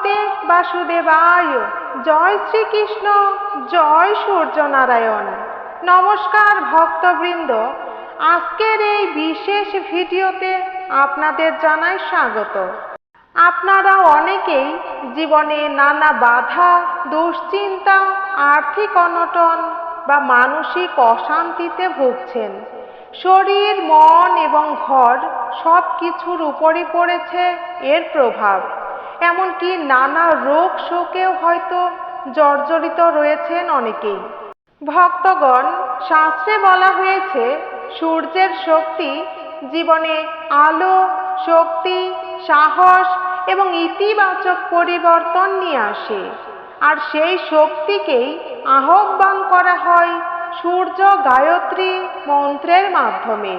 ভগবতে বাসুদেবায়। জয় শ্রীকৃষ্ণ, জয় সূর্যনারায়ণ। নমস্কার ভক্তবৃন্দ, আজকের এই বিশেষ ভিডিওতে আপনাদের জানাই স্বাগত। আপনারা অনেকেই জীবনে নানা বাধা, দুশ্চিন্তা, আর্থিক অনটন বা মানসিক অশান্তিতে ভুগছেন। শরীর, মন এবং ঘর সব কিছুর উপরই পড়েছে এর প্রভাব। এমনকি নানা রোগ শোকেও হয়তো জর্জরিত রয়েছেন অনেকেই। ভক্তগণ, শাস্ত্রে বলা হয়েছে সূর্যের শক্তি জীবনে আলো, শক্তি, সাহস এবং ইতিবাচক পরিবর্তন নিয়ে আসে। আর সেই শক্তিকেই আহ্বান করা হয় সূর্য গায়ত্রী মন্ত্রের মাধ্যমে।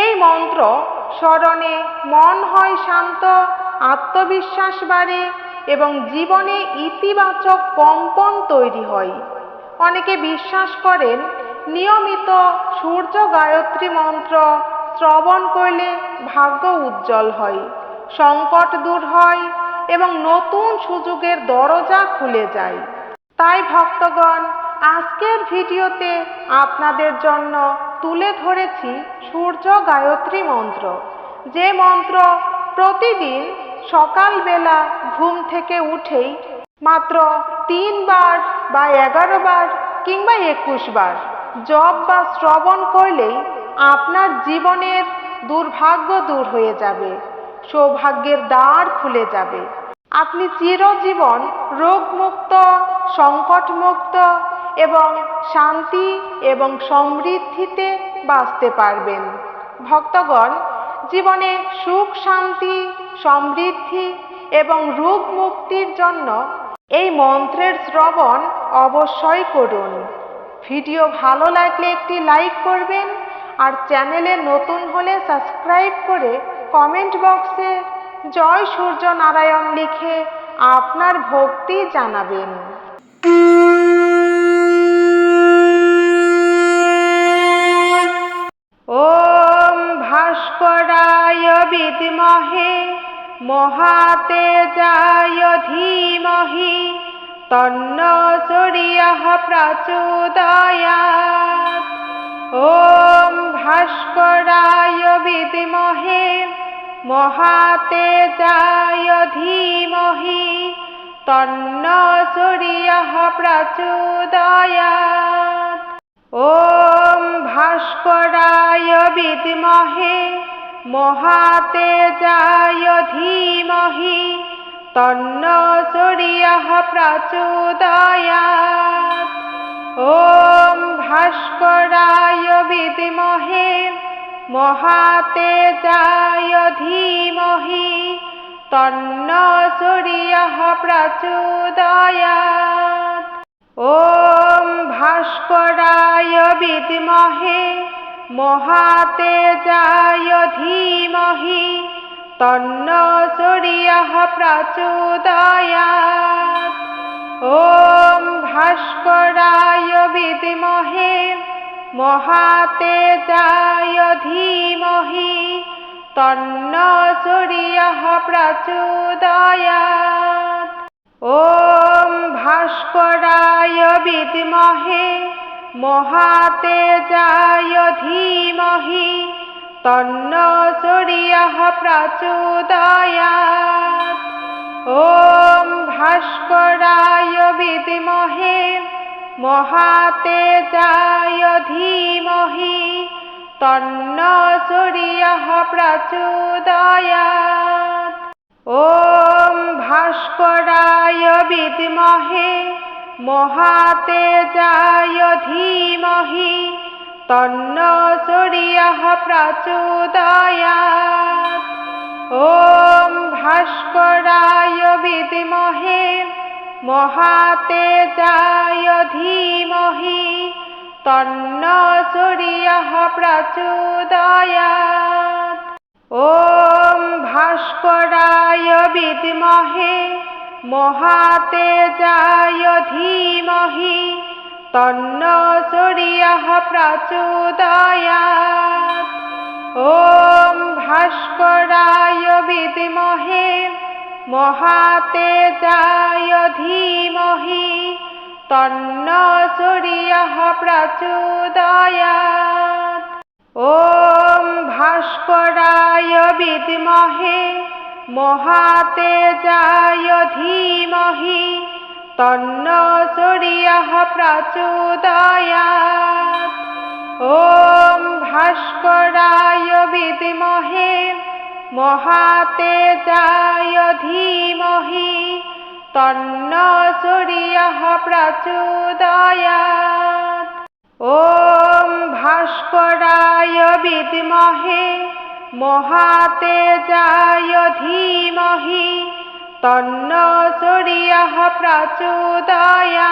এই মন্ত্র স্মরণে মন হয় শান্ত, আত্মবিশ্বাস বাড়ে এবং জীবনে ইতিবাচক কম্পন তৈরি হয়। অনেকে বিশ্বাস করেন নিয়মিত সূর্য গায়ত্রী মন্ত্র শ্রবণ করলে ভাগ্য উজ্জ্বল হয়, সংকট দূর হয় এবং নতুন সুযোগের দরজা খুলে যায়। তাই ভক্তগণ, আজকের ভিডিওতে আপনাদের জন্য তুলে ধরেছি সূর্য গায়ত্রী মন্ত্র, যে মন্ত্র প্রতিদিন সকালবেলা ঘুম থেকে উঠেই মাত্র 3 বার বা 11 বার কিংবা 21 বার জপ বা শ্রবণ করলেই আপনার জীবনের দুর্ভাগ্য দূর হয়ে যাবে, সৌভাগ্যের দ্বার খুলে যাবে। আপনি চিরজীবন রোগমুক্ত, সংকটমুক্ত এবং শান্তি এবং সমৃদ্ধিতে বাঁচতে পারবেন। ভক্তগণ, জীবনে সুখ, শান্তি, সমৃদ্ধি এবং রোগ মুক্তির জন্য এই মন্ত্রের শ্রবণ অবশ্যই করুন। ভিডিও ভালো লাগলে একটি লাইক করবেন আর চ্যানেলে নতুন হলে সাবস্ক্রাইব করে কমেন্ট বক্সে জয় সূর্য নারায়ণ লিখে আপনার ভক্তি জানাবেন। ওম ভাস্করায় বিদ্মহে মহাতেজায় ধীমহি তন্নো সূর্যঃ প্রচোদয়াৎ। ওম ভাস্করায় বিদ্মহে মহাতেজায় ধীমহি তন্নো সূর্যঃ প্রচোদয়াৎ। ওম ভাস্করায় বিদ্মহে মহাতেজায় ধীমহি তন্নো সূর্যঃ প্রচোদয়াৎ। ওম ভাস্করায় বিদ্মহে মহাতেজায় ধীমহি তন্নো সূর্যঃ প্রচোদয়াৎ। ওম ভাস্করায় বিদ্মহে মহাতেজায় ধীমহি তন্নো সূর্যঃ প্রচোদয়াৎ। ওম ভাস্করায় বিদ্মহে মহাতেজায় ধীমহি তন্নো সূর্যঃ প্রচোদয়াৎ। ওম ভাস্করায় বিদ্মহে মহাতেজায় ধীমহি তন্নো সূর্যঃ প্রচোদয়াৎ। ওম ভাস্করায় বিদ্মহে মহাতেজায় ধীমহি তন্নো সূর্যঃ প্রচোদয়াৎ। ওম ভাস্করায় বিদ্মহে মহাতেজায় ধীমহি তন্নো সূর্যঃ প্রচোদয়াৎ। ওম ভাস্করায় বিদ্মহে মহাতেজায় ধীমহি তন্নো সূর্যঃ প্রচোদয়াৎ। ওম ভাস্করায় বিদ্মহে মহাতেজায় ধীমহি তন্নো সূর্যঃ প্রচোদয়াৎ। ওম ভাস্করায় বিদ্মহে মহাতেজায় ধীমহি তন্ন সূর্যঃ প্রচোদয়াৎ। ওম ভাস্করায় বিদ্মহে মহাতেজায় ধীমহি তন্ন সূর্যঃ প্রচোদয়াৎ। ওম ভাস্করায় বিদ্মহে মহাতেজায় ধীমহি তন্ন সূর্যঃ প্রচোদয়াৎ। ওম ভাস্করায় বিদ্মহে মহাতেজায় ধীমহি তন্ন সূর্যঃ প্রচোদয়াৎ।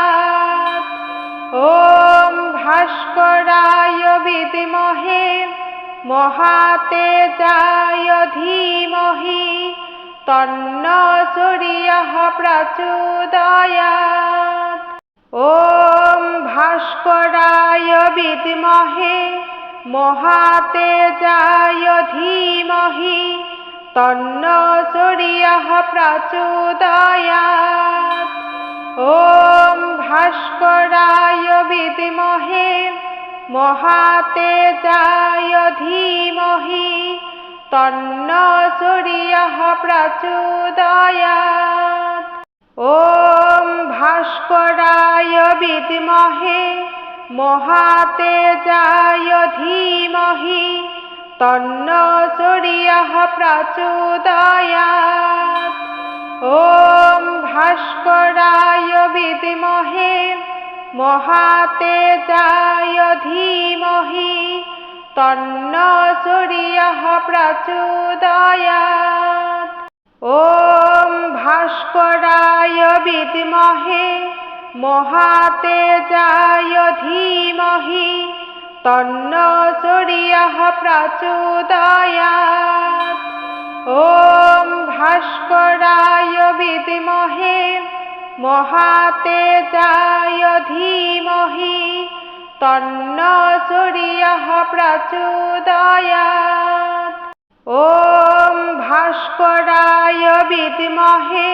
ওম ভাস্করায় বিদ্মহে মহাতেজায় ধীমহি তন্ন সূর্যঃ প্রচোদয়াৎ। ওম ভাস্করায় বিদ্মহে মহাতেজায় ধীমহি তন্ন সূর্যঃ প্রচোদয়াৎ। ওম ভাস্করায় বিদ্মহে মহাতেজায় ধীমহি তন্ন সূর্যঃ প্রচোদয়াৎ। ওম ভাস্করায় বিদ্মহে মহাতেজায় ধীমহি তন্ন সূর্যঃ প্রচোদয়াৎ। ওম ভাস্করায় বিদ্মহে মহাতেজায় ধীমহি তন্ন সূর্যঃ প্রচোদয়াৎ। ওম ভাস্করায় বিদ্মহে মহাতেজায় ধীমহি তন্ন সূর্যঃ প্রচোদয়াৎ। ওম ভাস্করায় বিদ্মহে মহাতেজায় ধীমহি তন্ন সূর্যঃ প্রচোদয়াৎ। ওম ভাস্করায় বিদ্মহে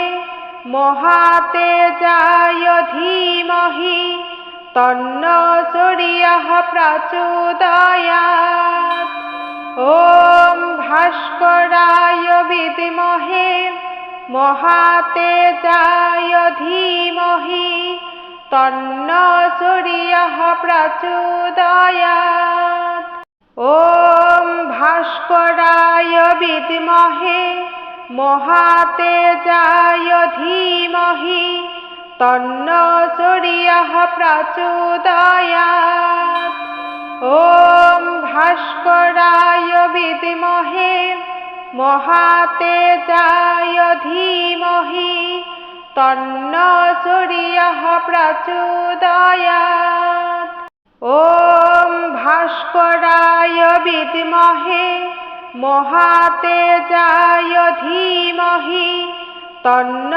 মহাতেজায় ধীমহি তন্ন সূর্যঃ প্রচোদয়াৎ। ওম ভাস্করায় বিদ্মহে মহাতেজায় ধীমহি তন্ন সূর্যঃ প্রচোদয়াৎ। ওম ভাস্করায় বিদ্মহে মহাতেজায় ধীমহি তন্ন সূর্যঃ প্রচোদয়াৎ। ওম ভাস্করায় বিদ্মহে মহাতেজায় ধীমহি তন্ন সূর্যঃ প্রচোদয়াৎ। ওম ভাস্করায় বিদ্মহে মহাতেজায় ধীমহি তন্ন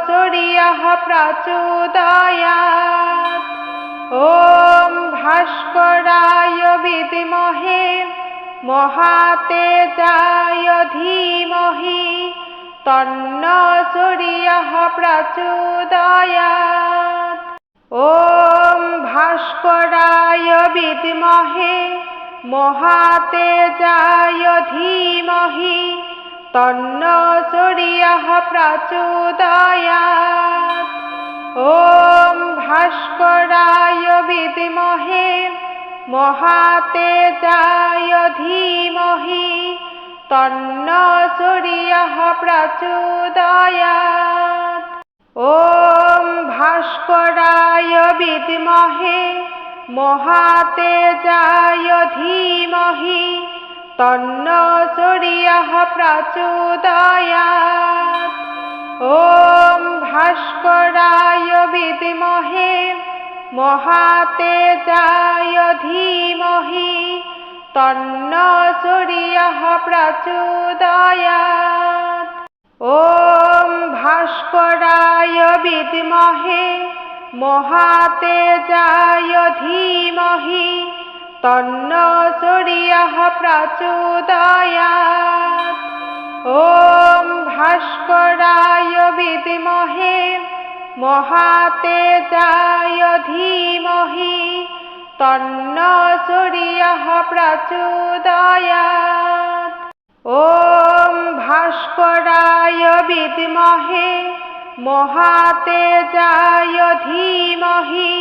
সূর্যঃ প্রচোদয়াৎ। ওম ভাস্করায় বিদ্মহে মহাতেজায় ধীমহি তন্ন সূর্যঃ প্রচোদয়াৎ। ওম ভাস্করায় বিদ্মহে মহাতেজায় ধীমহি তন্ন সূর্যঃ প্রচোদয়াৎ। ওম ভাস্করায় বিদ্মহে মহাতেজায় ধীমহি তন্ন সূর্যঃ প্রচোদয়াৎ। ওম ভাস্করায় বিদ্মহে মহাতেজায় ধীমহি তন্ন সূর্যঃ প্রচোদয়াৎ। ওম ভাস্করায় বিদ্মহে মহাতেজায় ধীমহি তন্ন সূর্যঃ প্রচোদয়াৎ। ওম ভাস্করায় বিদ্মহে মহাতেজায় ধীমহি তন্ন সূর্যঃ প্রচোদয়াৎ। ওম ভাস্করায় মহাতেজায় ধীমহি তন্ন সূর্যঃ প্রচোদয়াৎ। ওম ভাস্করায় বিদ্মহে মহাতেজায় ধীমহি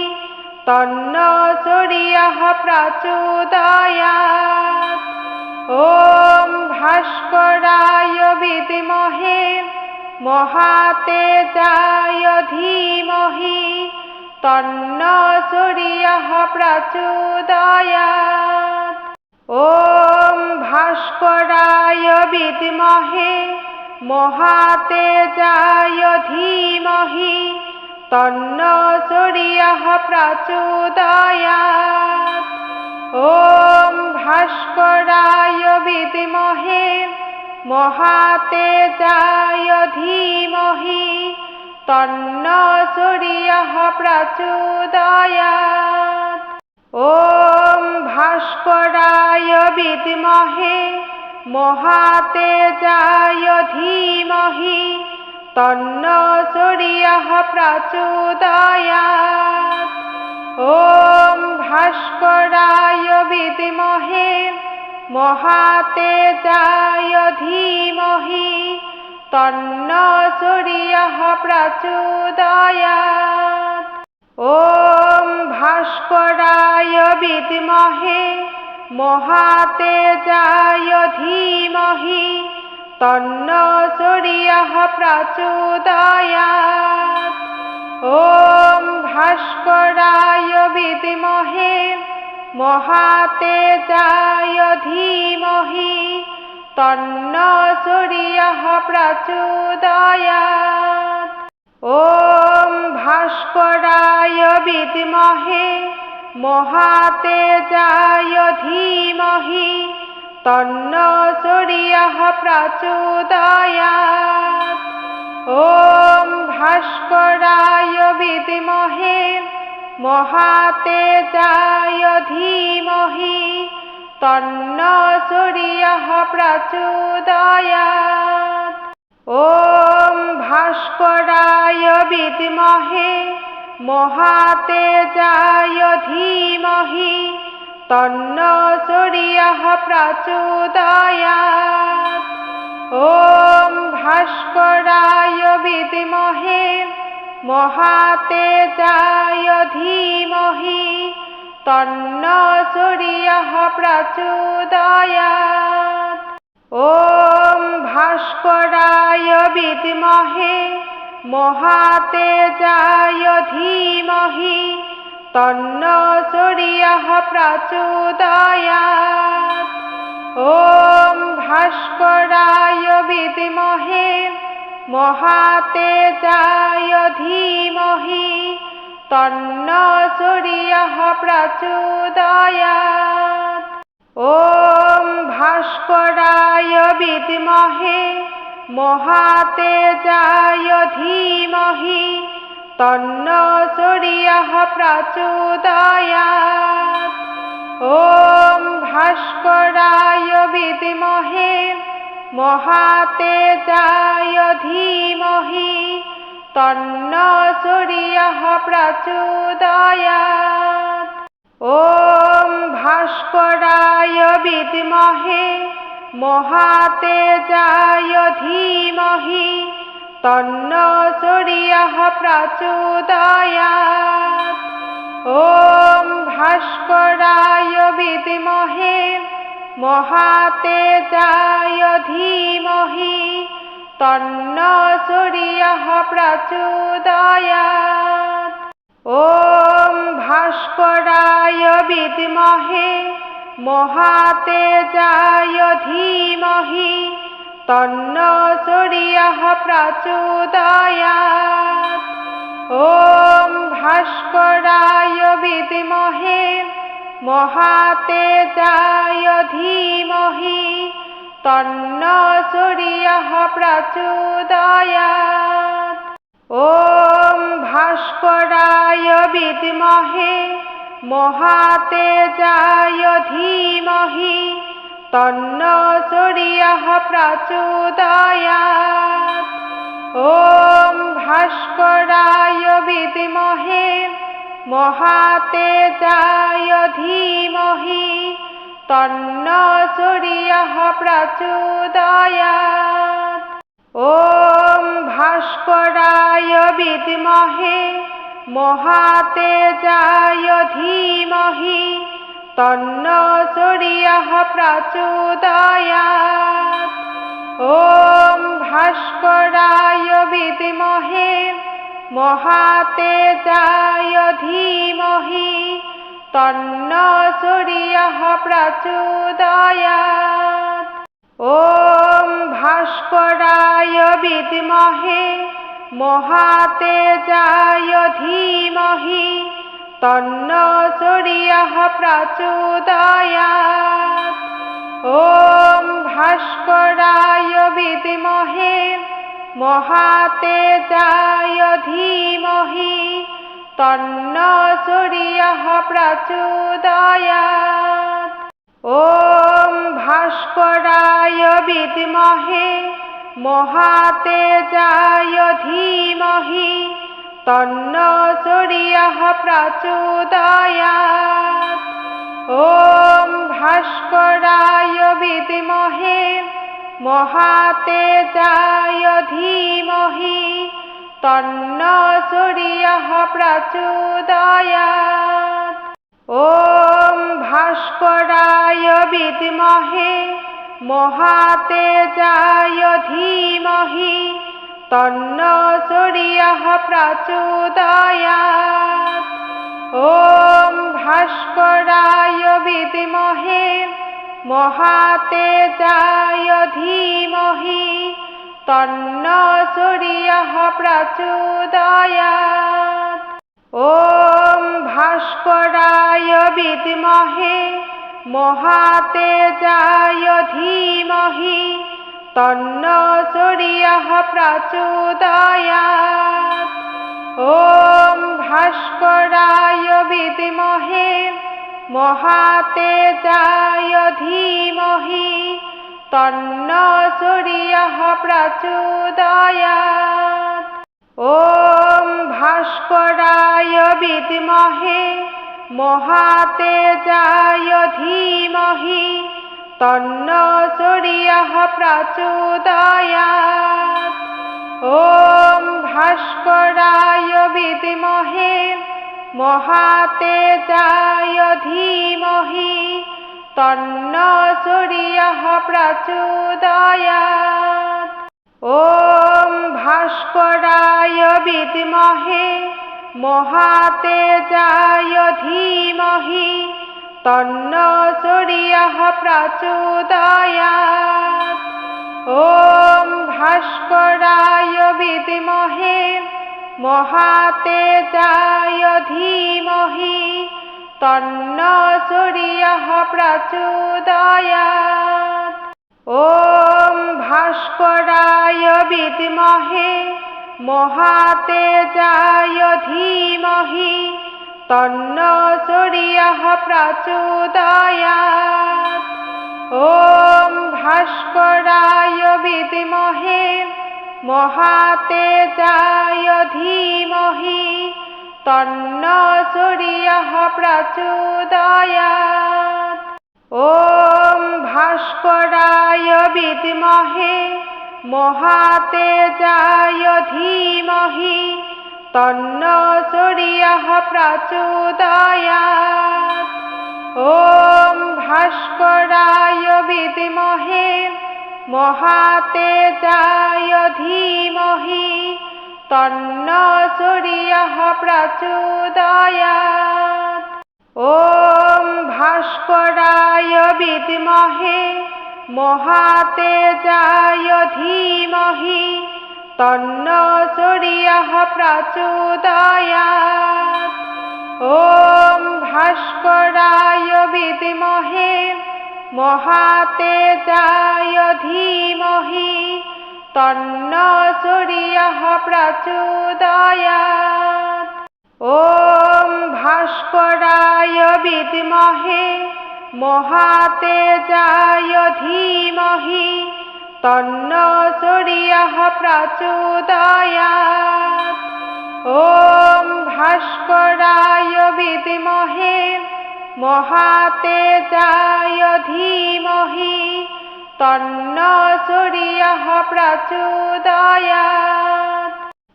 তন্ন সূর্যঃ প্রচোদয়াৎ। ওম ভাস্করায় বিদ্মহে মহাতেজায় ধীমহি তন্ন সূর্যঃ প্রচোদয়াৎ। ওম ভাস্করায় বিদ্মহে মহাতেজায় ধীমহি তন্ন সূর্যঃ প্রচোদয়াৎ। ওম ভাস্করায় বিদ্মহে মহাতেজায় ধীমহি তন্ন সূর্যঃ প্রচোদয়াৎ। ওম ভাস্করায় বিদ্মহে মহাতেজায় ধীমহি তন্ন সূর্যঃ প্রচোদয়াৎ। ওম ভাস্করায় বিদ্মহে মহাতেজায় ধীমহি তন্ন সূর্যঃ প্রচোদয়াৎ। ওম ভাস্করায় বিদ্মহে মহাতেজায় ধীমহি তন্ন সূর্যঃ প্রচোদয়াৎ। ওম ভাস্করায় বিদ্মহে মহাতেজায় ধীমহি তন্ন সূর্যঃ প্রচোদয়াৎ। ওম ভাস্করায় বিদ্মহে মহাতেজায় ধীমহি তন্ন সূর্যঃ প্রচোদয়াৎ। ওম ভাস্করায় বিদ্মহে মহাতেজায় ধীমহি তন্ন সূর্যঃ প্রচোদয়াৎ। ওম ভাস্করায় বিদ্মহে মহাতেজায় ধীমহি তন্ন সূর্যঃ প্রচোদয়াৎ। ওম ভাস্করায় বিদ্মহে মহাতেজায় ধীমহি তন্ন সূর্যঃ প্রচোদয়াৎ। ওম ভাস্করায় বিদ্মহে মহাতেজায় ধীমহি তন্ন সূর্যঃ প্রচোদয়াৎ। ওম ভাস্করায় বিদ্মহে মহাতেজায় ধীমহি তন্ন সূর্যঃ প্রচোদয়াৎ। ওম ভাস্করায় বিদ্মহে মহাতেজায় ধীমহি তন্ন সূর্যঃ প্রচোদয়াৎ। ওম ভাস্করায় বিদ্মহে মহাতেজায় ধীমহি তন্ন সূর্যঃ প্রচোদয়াৎ। ওম ভাস্করায় বিদ্মহে মহাতেজায় ধীমহি তন্ন সূর্যঃ প্রচোদয়াৎ। ওম ভাস্করায় বিদ্মহে মহাতেজায় ধীমহি তন্ন সূর্যঃ প্রচোদয়াৎ। ওম ভাস্করায় বিদ্মহে মহাতেজায় ধীমহি তন্ন সূর্যঃ প্রচোদয়াৎ। ওম ভাস্করায় বিদ্মহে মহাতেজায় ধীমহি তন্ন সূর্যঃ প্রচোদয়াৎ। ওম ভাস্করায় বিদ্মহে মহাতেজায় ধীমহি তন্ন সূর্যঃ প্রচোদয়াৎ। ওম ভাস্করায় विद्महे महातेजाय धीमहि तन्नो सूर्यः प्रचोदयात्। ॐ भास्कराय विद्महे महातेजाय धीमहि तन्नो सूर्यः प्रचोदयात्। ॐ भास्कराय विद्महे महातेजाय धीमहि तन्नो सूर्यः प्रचोदयात्। ॐ भास्कराय विद्महे महातेजाय धीमहि तन्नो सूर्यः प्रचोदयात्। ॐ भास्कराय विद्महे महातेजाय धीमहि तन्नो सूर्यः प्रचोदयात्। ॐ भास्कराय विद्महे महातेजाय धीमहि तन्नो सूर्यः प्रचोदयात्। ॐ भास्कराय विद्महे महातेजाय धीमहि तन्नो सूर्यः प्रचोदयात्। ॐ भास्कराय विद्महे महातेजाय धीमहि तन्नो सूर्यः प्रचोदयात्। ॐ भास्कराय विद्महे महातेजाय धीमहि तन्नो सूर्यः प्रचोदयात्। ॐ भास्कराय विद्महे महातेजाय धीमहि तन्नो सूर्यः प्रचोदयात्। ॐ भास्कराय विद्महे महातेजाय धीमहि तन्नो सूर्यः प्रचोदयात्। ॐ भास्कराय विद्महे महातेजाय धीमहि तन्नो सूर्यः प्रचोदयात्। ॐ भास्कराय विद्महे महातेजाय धीमहि तन्नो सूर्यः प्रचोदयात्। ॐ भास्कराय विद्महे महातेजाय धीमहि तन्नो सूर्यः प्रचोदयात्। ॐ भास्कराय विद्महे महातेजाय धीमहि तन्नो सूर्यः प्रचोदयात्। ॐ भास्कराय विद्महे महातेजाय धीमहि तन्नो सूर्यः प्रचोदयात्। ॐ भास्कराय विद्महे महातेजाय धीमहि तन्नो सूर्यः प्रचोदयात्। ॐ भास्कराय विद्महे महातेजाय धीमहि तन्नो सूर्यः प्रचोदयात्। ॐ भास्कराय विद्महे महातेजाय धीमहि तन्नो सूर्यः प्रचोदयात्। ॐ भास्कराय विद्महे महातेजाय धीमहि तन्नो सूर्यः प्रचोदयात्। ॐ भास्कराय विद्महे महातेजाय धीमहि तन्नो सूर्यः प्रचोदयात्। ॐ भास्कराय विद्महे महातेजाय धीमहि तन्नो सूर्यः प्रचोदयात्। ॐ ভাস্করায় বিদ্মহে মহাতেজায় ধীমহি তন্ন সূর্যঃ প্রচোদয়াৎ।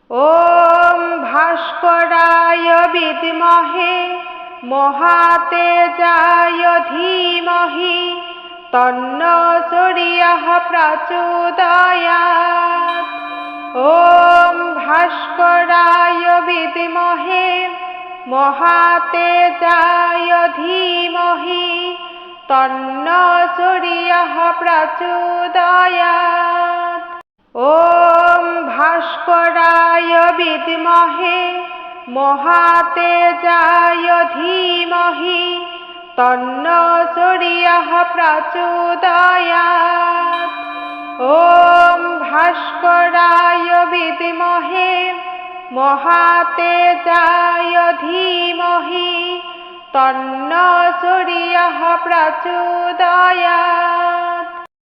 ওম ভাস্করায় বিদ্মহে মহাতেজায় ধীমহি তন্ন সূর্যঃ প্রচোদয়াৎ। ওম ভাস্করায় বিদ্মহে মহাতেজায় ধীমহি তন্ন সূর্যঃ প্রচোদয়াৎ। ওম ভাস্করায় বিদ্মহে মহাতেজায় ধীমহি তন্ন সূর্যঃ প্রচোদয়াৎ। ওম ভাস্করায় বিদ্মহে মহাতেজায় ধীমহি তন্ন সূর্যঃ প্রচোদয়াৎ।